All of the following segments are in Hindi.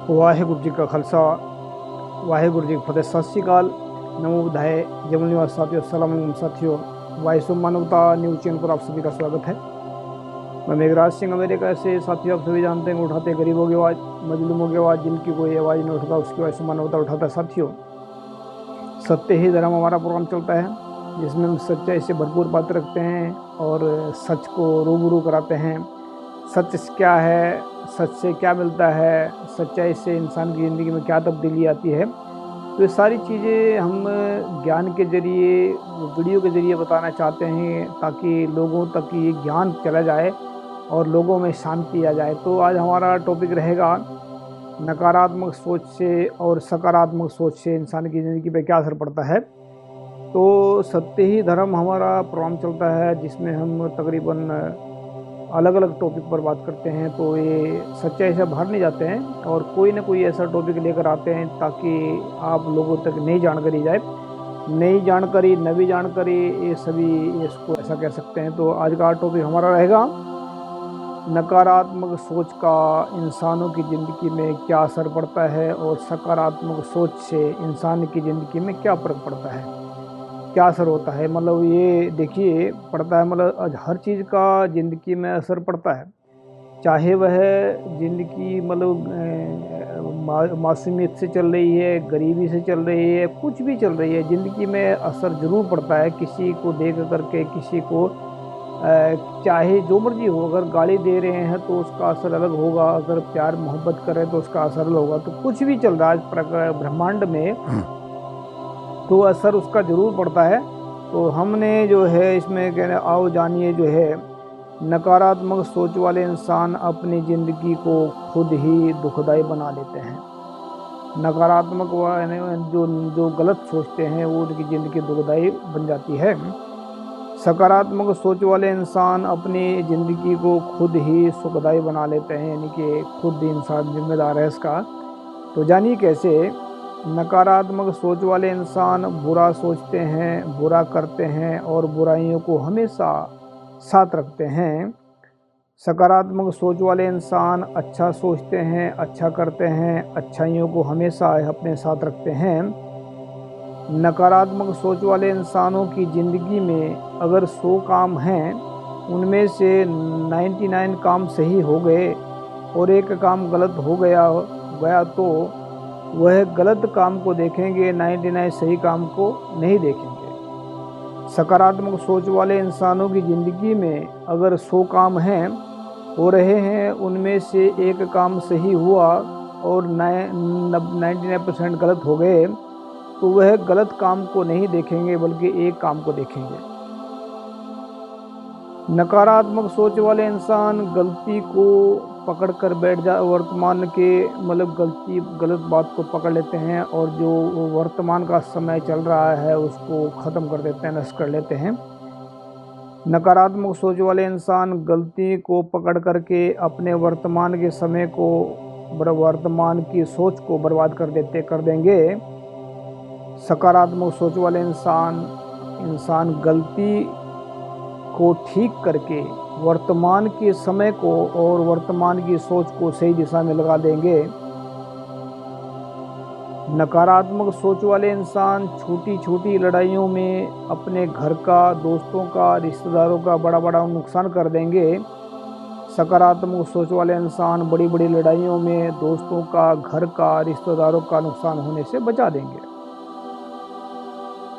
ਵਾਹਿਗੁਰੂ ਜੀ का खालसा वाहिगुरु जी की फतेह। सत श्रीकाल, नमो बुद्धाय, जय निवास साथियों, अस्सलाम वालेकुम साथियों। वॉइस ऑफ मानवता न्यूज चैनल पर आप सभी का स्वागत है। मैं मेघराज सिंह अमेरिका से। साथियों, आप सभी जानते हैं कि उठाते गरीबों की आवाज़, मजलूमों की आवाज़, जिनकी कोई आवाज़ नहीं उठाता उसकी वॉइस ऑफ मानवता उठाता है। साथियों, सत्य ही धर्म हमारा प्रोग्राम चलता है, जिसमें हम सच्चाई से भरपूर बातें रखते हैं और सच को रूबरू कराते हैं। सच क्या है, सच से क्या मिलता है, सच्चाई से इंसान की ज़िंदगी में क्या तब्दीली आती है, तो ये सारी चीज़ें हम ज्ञान के ज़रिए, वीडियो के ज़रिए बताना चाहते हैं, ताकि लोगों तक ये ज्ञान चला जाए और लोगों में शांति आ जाए। तो आज हमारा टॉपिक रहेगा नकारात्मक सोच से और सकारात्मक सोच से इंसान की ज़िंदगी पे क्या असर पड़ता है। तो सत्य ही धर्म हमारा प्रोग्राम चलता है, जिसमें हम तकरीबन अलग अलग टॉपिक पर बात करते हैं। तो ये सच्चाई से बाहर नहीं जाते हैं और कोई ना कोई ऐसा टॉपिक लेकर आते हैं ताकि आप लोगों तक नई जानकारी जाए। नई जानकारी, नवी जानकारी, ये सभी इसको ऐसा कह सकते हैं। तो आज का टॉपिक हमारा रहेगा नकारात्मक सोच का इंसानों की ज़िंदगी में क्या असर पड़ता है और सकारात्मक सोच से इंसान की ज़िंदगी में क्या फ़र्क पड़ता है, क्या असर होता है। मतलब ये देखिए, पड़ता है, मतलब हर चीज़ का ज़िंदगी में असर पड़ता है, चाहे वह ज़िंदगी मतलब मासूमियत से चल रही है, गरीबी से चल रही है, कुछ भी चल रही है, ज़िंदगी में असर ज़रूर पड़ता है। किसी को देख करके किसी को चाहे जो मर्जी हो, अगर गाली दे रहे हैं तो उसका असर अलग होगा, अगर प्यार मोहब्बत कर रहे हैं तो उसका असर अलग होगा। तो कुछ भी चल रहा है ब्रह्मांड में, तो असर उसका ज़रूर पड़ता है। तो हमने जो है इसमें कहना, आओ जानिए जो है, नकारात्मक सोच वाले इंसान अपनी ज़िंदगी को खुद ही दुखदाई बना लेते हैं। नकारात्मक वाले जो जो गलत सोचते हैं वो उनकी ज़िंदगी दुखदाई बन जाती है। सकारात्मक सोच वाले इंसान अपनी ज़िंदगी को खुद ही सुखदाई बना लेते हैं, यानी कि खुद ही इंसान जिम्मेदार है इसका। तो जानिए कैसे। नकारात्मक सोच वाले इंसान बुरा सोचते हैं, बुरा करते हैं और बुराइयों को हमेशा साथ रखते हैं। सकारात्मक सोच वाले इंसान अच्छा सोचते हैं, अच्छा करते हैं, अच्छाइयों को हमेशा अपने साथ रखते हैं। नकारात्मक सोच वाले इंसानों की ज़िंदगी में अगर 100 काम हैं, उनमें से 99 काम सही हो गए और एक काम गलत हो गया तो वह गलत काम को देखेंगे, 99 सही काम को नहीं देखेंगे। सकारात्मक सोच वाले इंसानों की ज़िंदगी में अगर 100 काम हैं, हो रहे हैं, उनमें से एक काम सही हुआ और 99% गलत हो गए, तो वह गलत काम को नहीं देखेंगे बल्कि एक काम को देखेंगे। नकारात्मक सोच वाले इंसान गलती को पकड़ कर बैठ जा वर्तमान के, मतलब गलत बात को पकड़ लेते हैं और जो वर्तमान का समय चल रहा है उसको ख़त्म कर देते हैं, नष्ट कर लेते हैं। नकारात्मक सोच वाले इंसान गलती को पकड़ करके अपने वर्तमान के समय को, वर्तमान की सोच को बर्बाद कर देंगे। सकारात्मक सोच वाले इंसान गलती को ठीक करके वर्तमान के समय को और वर्तमान की सोच को सही दिशा में लगा देंगे। नकारात्मक सोच वाले इंसान छोटी छोटी लड़ाइयों में अपने घर का, दोस्तों का, रिश्तेदारों का बड़ा बड़ा नुकसान कर देंगे। सकारात्मक सोच वाले इंसान बड़ी बड़ी लड़ाइयों में दोस्तों का, घर का, रिश्तेदारों का नुकसान होने से बचा देंगे।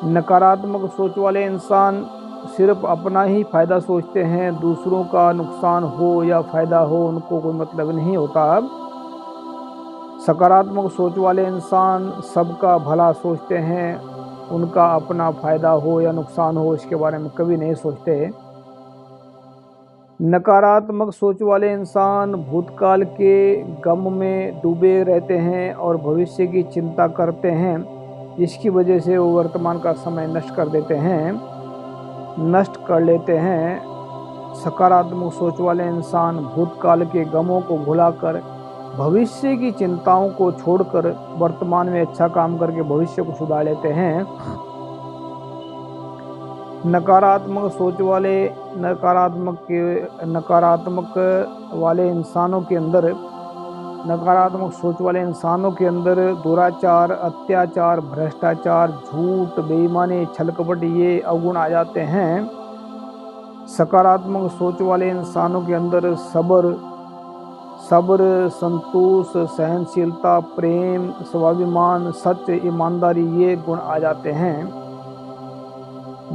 नकारात्मक सोच वाले इंसान सिर्फ अपना ही फ़ायदा सोचते हैं, दूसरों का नुकसान हो या फ़ायदा हो उनको कोई मतलब नहीं होता। सकारात्मक सोच वाले इंसान सबका भला सोचते हैं, उनका अपना फ़ायदा हो या नुकसान हो इसके बारे में कभी नहीं सोचते। नकारात्मक सोच वाले इंसान भूतकाल के गम में डूबे रहते हैं और भविष्य की चिंता करते हैं, जिसकी वजह से वो वर्तमान का समय नष्ट कर लेते हैं। सकारात्मक सोच वाले इंसान भूतकाल के गमों को भुलाकर, भविष्य की चिंताओं को छोड़कर वर्तमान में अच्छा काम करके भविष्य को सुधार लेते हैं। नकारात्मक वाले इंसानों के अंदर नकारात्मक सोच वाले इंसानों के अंदर दुराचार, अत्याचार, भ्रष्टाचार, झूठ, बेईमानी, छल कपट ये अवगुण आ जाते हैं। सकारात्मक सोच वाले इंसानों के अंदर सब्र, संतोष, सहनशीलता, प्रेम, स्वाभिमान, सत्य, ईमानदारी ये गुण आ जाते हैं।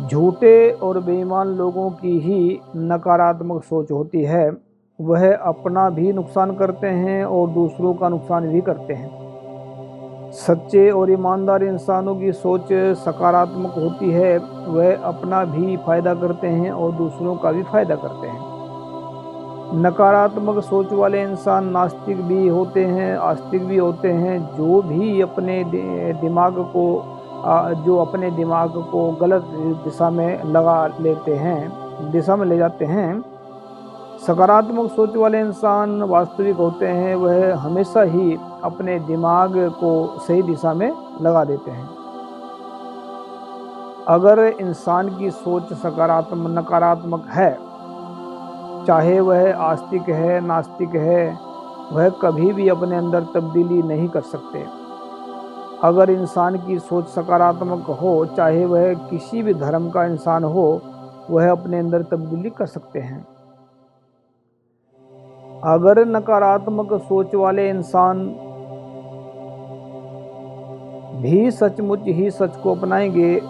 झूठे और बेईमान लोगों की ही नकारात्मक सोच होती है। वह अपना भी नुकसान करते हैं और दूसरों का नुकसान भी करते हैं। सच्चे और ईमानदार इंसानों की सोच सकारात्मक होती है। वह अपना भी फायदा करते हैं और दूसरों का भी फायदा करते हैं। नकारात्मक सोच वाले इंसान नास्तिक भी होते हैं, आस्तिक भी होते हैं, जो अपने दिमाग को गलत दिशा में दिशा में ले जाते हैं। सकारात्मक सोच वाले इंसान वास्तविक होते हैं। वह हमेशा ही अपने दिमाग को सही दिशा में लगा देते हैं। अगर इंसान की सोच नकारात्मक है, चाहे वह आस्तिक है, नास्तिक है, वह कभी भी अपने अंदर तब्दीली नहीं कर सकते। अगर इंसान की सोच सकारात्मक हो, चाहे वह किसी भी धर्म का इंसान हो, वह अपने अंदर तब्दीली कर सकते हैं। अगर नकारात्मक सोच वाले इंसान भी सचमुच ही सच को अपनाएंगे,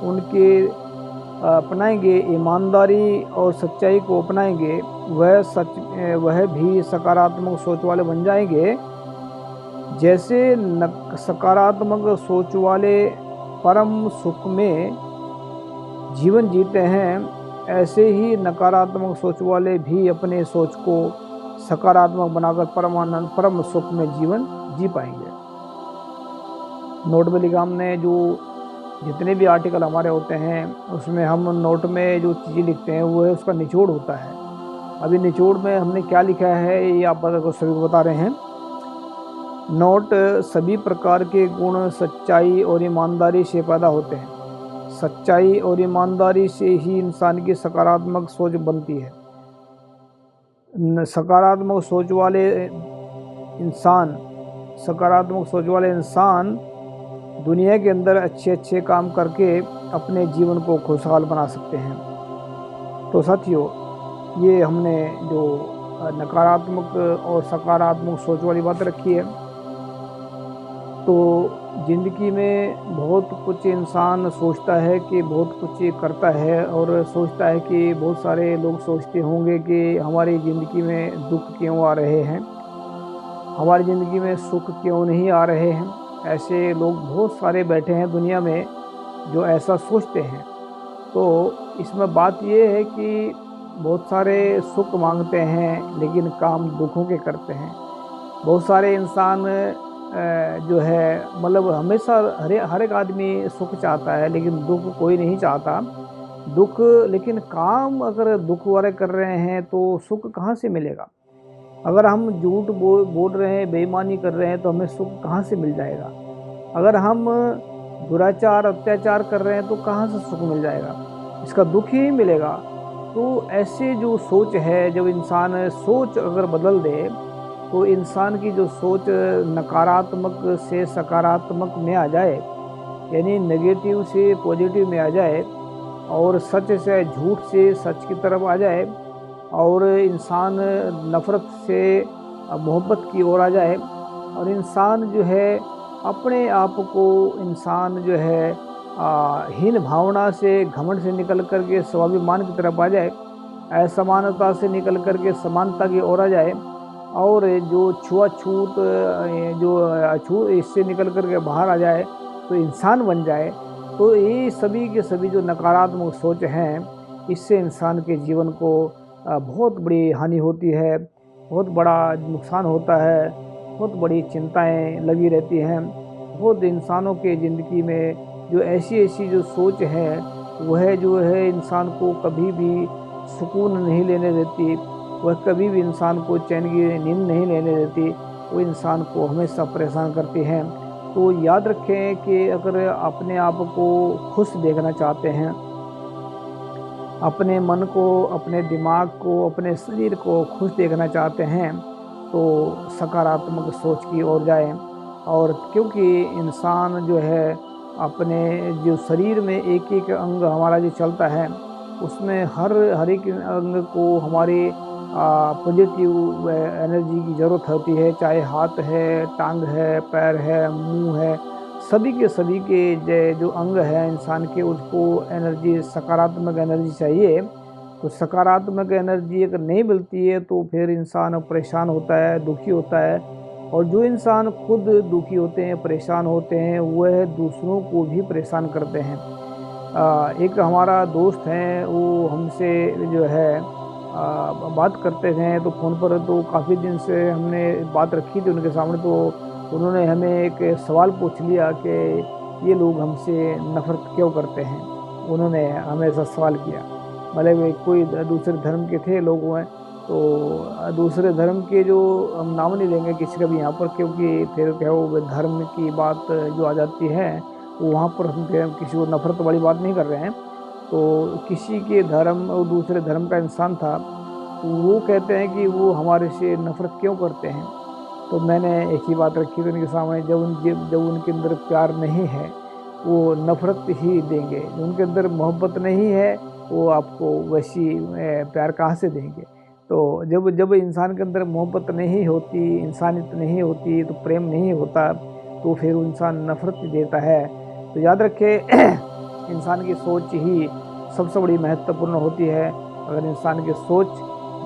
ईमानदारी और सच्चाई को अपनाएंगे, वह भी सकारात्मक सोच वाले बन जाएंगे। जैसे सकारात्मक सोच वाले परम सुख में जीवन जीते हैं, ऐसे ही नकारात्मक सोच वाले भी अपने सोच को सकारात्मक बनाकर परम सुख में जीवन जी पाएंगे। नोटबंदी निगम ने जो जितने भी आर्टिकल हमारे होते हैं, उसमें हम नोट में जो चीज़ें लिखते हैं वो है उसका निचोड़ होता है। अभी निचोड़ में हमने क्या लिखा है ये आप सभी को बता रहे हैं। नोट सभी प्रकार के गुण सच्चाई और ईमानदारी से पैदा होते हैं। सच्चाई और ईमानदारी से ही इंसान की सकारात्मक सोच बनती है। सकारात्मक सोच वाले इंसान दुनिया के अंदर अच्छे काम करके अपने जीवन को खुशहाल बना सकते हैं। तो साथियों, ये हमने जो नकारात्मक और सकारात्मक सोच वाली बात रखी है। तो ज़िंदगी में बहुत कुछ इंसान सोचता है कि बहुत कुछ करता है, और सोचता है कि बहुत सारे लोग सोचते होंगे कि हमारी ज़िंदगी में दुख क्यों आ रहे हैं, हमारी ज़िंदगी में सुख क्यों नहीं आ रहे हैं। ऐसे लोग बहुत सारे बैठे हैं दुनिया में जो ऐसा सोचते हैं। तो इसमें बात ये है कि बहुत सारे सुख मांगते हैं लेकिन काम दुखों के करते हैं। बहुत सारे इंसान जो है मतलब हमेशा हर एक आदमी सुख चाहता है लेकिन दुख कोई नहीं चाहता। लेकिन काम अगर दुख वाले कर रहे हैं तो सुख कहाँ से मिलेगा। अगर हम झूठ बोल रहे हैं, बेईमानी कर रहे हैं, तो हमें सुख कहाँ से मिल जाएगा। अगर हम दुराचार अत्याचार कर रहे हैं तो कहाँ से सुख मिल जाएगा, इसका दुख ही मिलेगा। तो ऐसे जो सोच है, जब इंसान सोच अगर बदल दे तो इंसान की जो सोच नकारात्मक से सकारात्मक में आ जाए, यानी नेगेटिव से पॉजिटिव में आ जाए, और सच से झूठ से सच की तरफ आ जाए, और इंसान नफ़रत से मोहब्बत की ओर आ जाए, और इंसान जो है अपने आप को इंसान जो है हीन भावना से, घमंड से निकल करके स्वाभिमान की तरफ आ जाए, असमानता से निकल करके समानता की ओर आ जाए, और जो छुआछूत इससे निकल करके बाहर आ जाए तो इंसान बन जाए। तो ये सभी के सभी जो नकारात्मक सोच हैं, इससे इंसान के जीवन को बहुत बड़ी हानि होती है, बहुत बड़ा नुकसान होता है, बहुत बड़ी चिंताएं लगी रहती हैं। बहुत इंसानों के ज़िंदगी में जो ऐसी जो सोच है, वह जो है इंसान को कभी भी सुकून नहीं लेने देती, वह कभी भी इंसान को चैन की नींद नहीं लेने देती, वो इंसान को हमेशा परेशान करती हैं। तो याद रखें कि अगर अपने आप को खुश देखना चाहते हैं, अपने मन को, अपने दिमाग को, अपने शरीर को खुश देखना चाहते हैं, तो सकारात्मक सोच की ओर जाएं। और क्योंकि इंसान जो है अपने जो शरीर में एक एक अंग हमारा जो चलता है उसमें हर एक अंग को हमारी पॉजिटिव एनर्जी की ज़रूरत होती है, चाहे हाथ है, टांग है, पैर है, मुंह है, सभी के जो अंग है इंसान के, उसको एनर्जी, सकारात्मक एनर्जी चाहिए। तो सकारात्मक एनर्जी अगर नहीं मिलती है तो फिर इंसान परेशान होता है, दुखी होता है। और जो इंसान खुद दुखी होते हैं, परेशान होते हैं, वह दूसरों को भी परेशान करते हैं। एक हमारा दोस्त हैं, वो हमसे जो है बात करते थे तो फ़ोन पर, तो काफ़ी दिन से हमने बात रखी थी उनके सामने। तो उन्होंने हमें एक सवाल पूछ लिया कि ये लोग हमसे नफ़रत क्यों करते हैं। उन्होंने हमें ऐसा सवाल किया, मतलब कोई दूसरे धर्म के थे लोग हैं। तो दूसरे धर्म के, जो हम नाम नहीं लेंगे किसी का भी यहाँ पर, क्योंकि फिर क्या वो धर्म की बात जो आ जाती है, वहाँ पर हम किसी को नफ़रत वाली बात नहीं कर रहे हैं। तो किसी के धर्म और दूसरे धर्म का इंसान था, तो वो कहते हैं कि वो हमारे से नफ़रत क्यों करते हैं। तो मैंने एक ही बात रखी थी उनके सामने, जब उनके अंदर प्यार नहीं है वो नफ़रत ही देंगे। जो उनके अंदर मोहब्बत नहीं है वो आपको वैसी प्यार कहाँ से देंगे। तो जब जब इंसान के अंदर मोहब्बत नहीं होती, इंसानियत नहीं होती, तो प्रेम नहीं होता, तो फिर वो इंसान नफ़रत देता है। तो याद रखें इंसान की सोच ही सबसे बड़ी महत्वपूर्ण होती है। अगर इंसान की सोच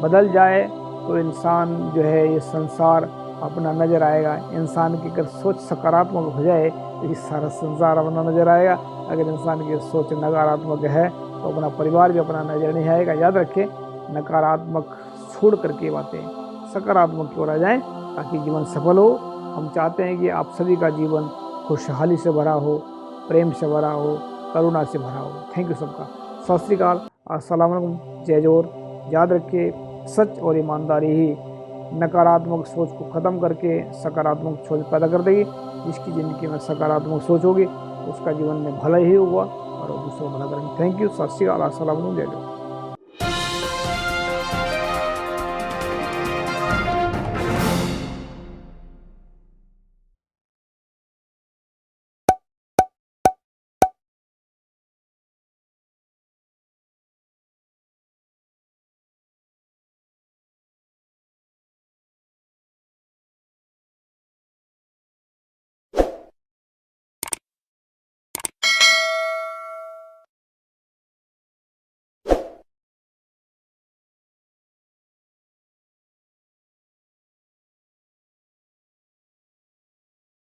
बदल जाए तो इंसान जो है ये संसार अपना नज़र आएगा। इंसान की अगर सोच सकारात्मक हो जाए तो ये सारा संसार अपना नज़र आएगा। अगर इंसान की सोच नकारात्मक है तो अपना परिवार भी अपना नज़र नहीं आएगा। याद रखें, नकारात्मक छोड़ करके बातें सकारात्मक की ओर आ जाएँ ताकि जीवन सफल हो। हम चाहते हैं कि आप सभी का जीवन खुशहाली से भरा हो, प्रेम से भरा हो, करुणा से भरा हो। थैंक यू सबका। सत श्री अकाल, अस्सलाम वालेकुम, जय जोर। याद रखिए, सच और ईमानदारी ही नकारात्मक सोच को ख़त्म करके सकारात्मक सोच पैदा कर देगी। जिसकी ज़िंदगी में सकारात्मक सोच होगी उसका जीवन में भला ही होगा और दूसरों को भला करेंगे। थैंक यू, सत श्री अकाल, अस्सलाम वालेकुम, जय जोर।